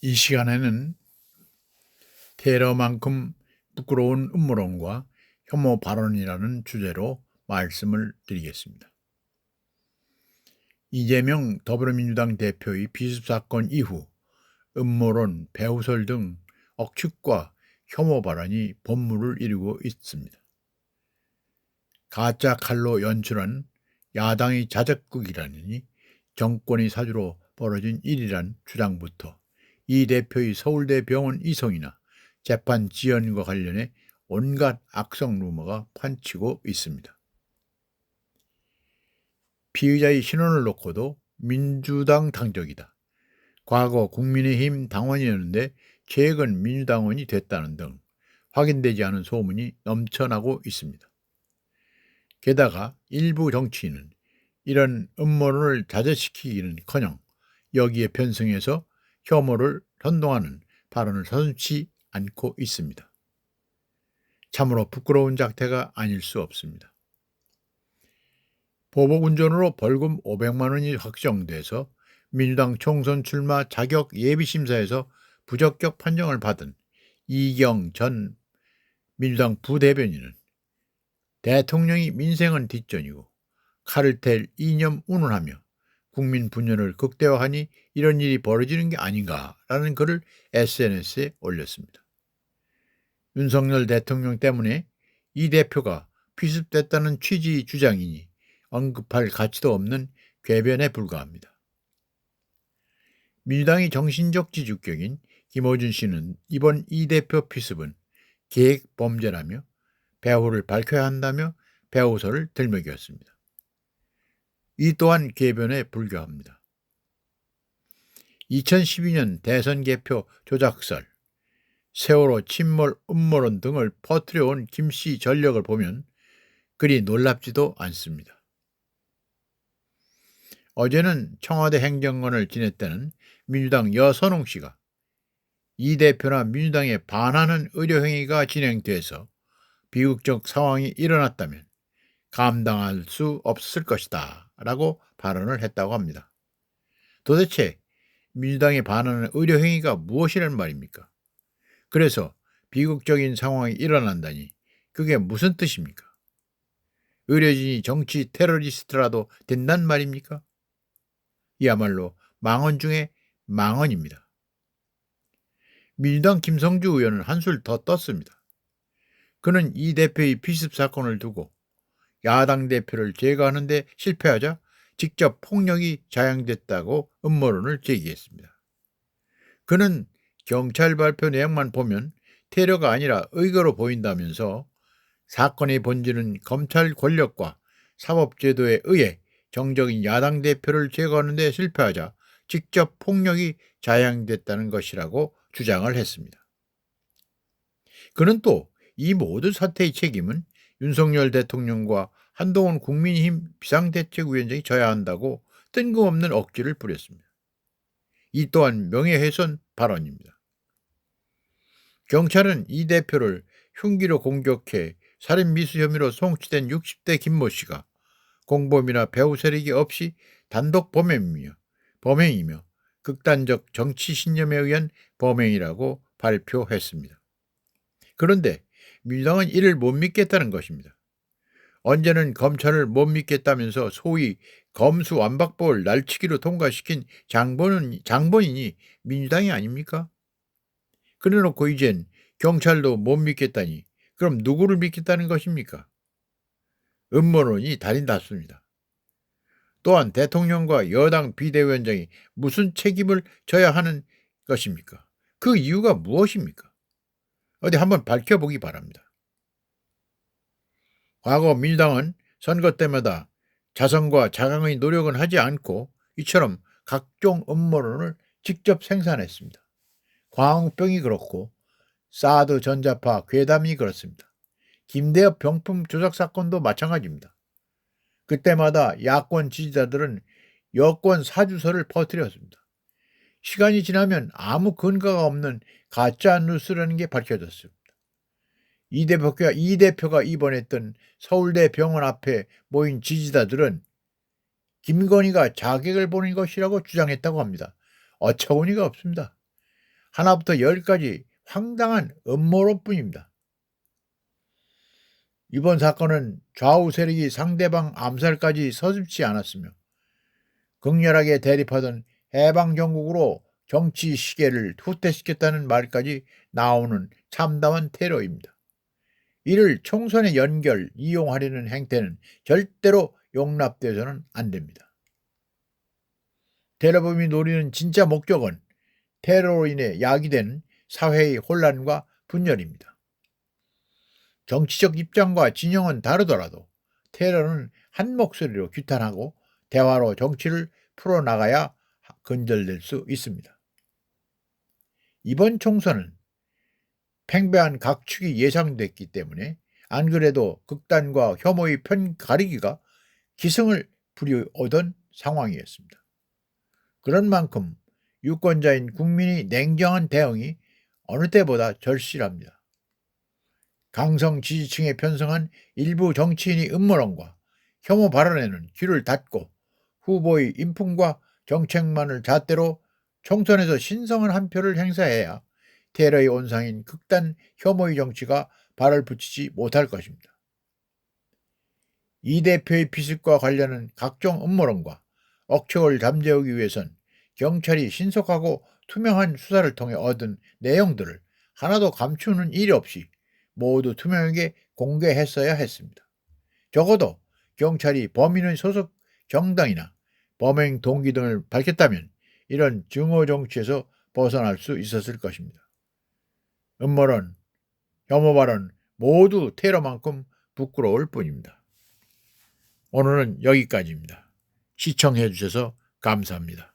이 시간에는 테러만큼 부끄러운 음모론과 혐오 발언이라는 주제로 말씀을 드리겠습니다. 이재명 더불어민주당 대표의 비습 사건 이후 음모론, 배후설 등 억측과 혐오 발언이 본물을 이루고 있습니다. 가짜 칼로 연출한 야당의 자적극이라느니 정권의 사주로 벌어진 일이란 주장부터 이 대표의 서울대 병원 이송이나 재판 지연과 관련해 온갖 악성 루머가 판치고 있습니다. 피의자의 신원을 놓고도 민주당 당적이다. 과거 국민의힘 당원이었는데 최근 민주당원이 됐다는 등 확인되지 않은 소문이 넘쳐나고 있습니다. 게다가 일부 정치인은 이런 음모론을 자제시키기는커녕 여기에 편승해서 혐오를 선동하는 발언을 서슴지 않고 있습니다. 참으로 부끄러운 작태가 아닐 수 없습니다. 보복운전으로 벌금 500만 원이 확정돼서 민주당 총선 출마 자격 예비심사에서 부적격 판정을 받은 이경 전 민주당 부대변인은 대통령이 민생은 뒷전이고 칼을 댈 이념 운운하며 국민 분열을 극대화하니 이런 일이 벌어지는 게 아닌가라는 글을 SNS에 올렸습니다. 윤석열 대통령 때문에 이 대표가 피습됐다는 취지의 주장이니 언급할 가치도 없는 궤변에 불과합니다. 민주당의 정신적 지주격인 김어준 씨는 이번 이 대표 피습은 계획 범죄라며 배후를 밝혀야 한다며 배후설을 들먹였습니다. 이 또한 궤변에 불과합니다. 2012년 대선 개표 조작설, 세월호 침몰 음모론 등을 퍼뜨려온 김씨 전력을 보면 그리 놀랍지도 않습니다. 어제는 청와대 행정관을 지냈다는 민주당 여선홍 씨가 이 대표나 민주당에 반하는 의료행위가 진행돼서 비극적 상황이 일어났다면 감당할 수 없을 것이다 라고 발언을 했다고 합니다. 도대체 민주당에 반하는 의료행위가 무엇이란 말입니까? 그래서 비극적인 상황이 일어난다니 그게 무슨 뜻입니까? 의료진이 정치 테러리스트라도 된단 말입니까? 이야말로 망언 중에 망언입니다. 민주당 김성주 의원은 한술 더 떴습니다. 그는 이 대표의 피습 사건을 두고 야당 대표를 제거하는 데 실패하자 직접 폭력이 자행됐다고 음모론을 제기했습니다. 그는 경찰 발표 내용만 보면 테러가 아니라 의거로 보인다면서 사건의 본질은 검찰 권력과 사법제도에 의해 정적인 야당 대표를 제거하는 데 실패하자 직접 폭력이 자행됐다는 것이라고 주장을 했습니다. 그는 또 이 모든 사태의 책임은 윤석열 대통령과 한동훈 국민의힘 비상대책위원장이 져야 한다고 뜬금없는 억지를 부렸습니다. 이 또한 명예훼손 발언입니다. 경찰은 이 대표를 흉기로 공격해 살인미수 혐의로 송치된 60대 김모 씨가 공범이나 배후 세력이 없이 단독 범행이며 극단적 정치 신념에 의한 범행이라고 발표했습니다. 그런데 민주당은 이를 못 믿겠다는 것입니다. 언제는 검찰을 못 믿겠다면서 소위 검수완박법을 날치기로 통과시킨 장본인이 민주당이 아닙니까? 그래놓고 이젠 경찰도 못 믿겠다니 그럼 누구를 믿겠다는 것입니까? 음모론이 달인답습니다. 또한 대통령과 여당 비대위원장이 무슨 책임을 져야 하는 것입니까? 그 이유가 무엇입니까? 어디 한번 밝혀보기 바랍니다. 과거 민주당은 선거 때마다 자성과 자강의 노력은 하지 않고 이처럼 각종 음모론을 직접 생산했습니다. 광우병이 그렇고 사드 전자파 괴담이 그렇습니다. 김대엽 병품 조작 사건도 마찬가지입니다. 그때마다 야권 지지자들은 여권 사주설을 퍼뜨렸습니다. 시간이 지나면 아무 근거가 없는 가짜 뉴스라는 게 밝혀졌습니다. 이 대표가 입원했던 서울대 병원 앞에 모인 지지자들은 김건희가 자객을 보낸 것이라고 주장했다고 합니다. 어처구니가 없습니다. 하나부터 열까지 황당한 음모론뿐입니다. 이번 사건은 좌우 세력이 상대방 암살까지 서슴지 않았으며 극렬하게 대립하던 해방정국으로 정치 시계를 후퇴시켰다는 말까지 나오는 참담한 테러입니다. 이를 총선에 이용하려는 행태는 절대로 용납되어서는 안 됩니다. 테러범이 노리는 진짜 목적은 테러로 인해 야기되는 사회의 혼란과 분열입니다. 정치적 입장과 진영은 다르더라도 테러는 한 목소리로 규탄하고 대화로 정치를 풀어나가야 근절될 수 있습니다. 이번 총선은 팽배한 각축이 예상됐기 때문에 안 그래도 극단과 혐오의 편 가리기가 기승을 부려오던 상황이었습니다. 그런 만큼 유권자인 국민의 냉정한 대응이 어느 때보다 절실합니다. 강성 지지층에 편성한 일부 정치인의 음모론과 혐오 발언에는 귀를 닫고 후보의 인품과 정책만을 잣대로 총선에서 신성한 한 표를 행사해야 테러의 온상인 극단 혐오의 정치가 발을 붙이지 못할 것입니다. 이 대표의 피습과 관련한 각종 음모론과 억측을 잠재우기 위해선 경찰이 신속하고 투명한 수사를 통해 얻은 내용들을 하나도 감추는 일 없이 모두 투명하게 공개했어야 했습니다. 적어도 경찰이 범인의 소속 정당이나 범행 동기 등을 밝혔다면 이런 증오 정치에서 벗어날 수 있었을 것입니다. 음모론, 혐오 발언 모두 테러만큼 부끄러울 뿐입니다. 오늘은 여기까지입니다. 시청해 주셔서 감사합니다.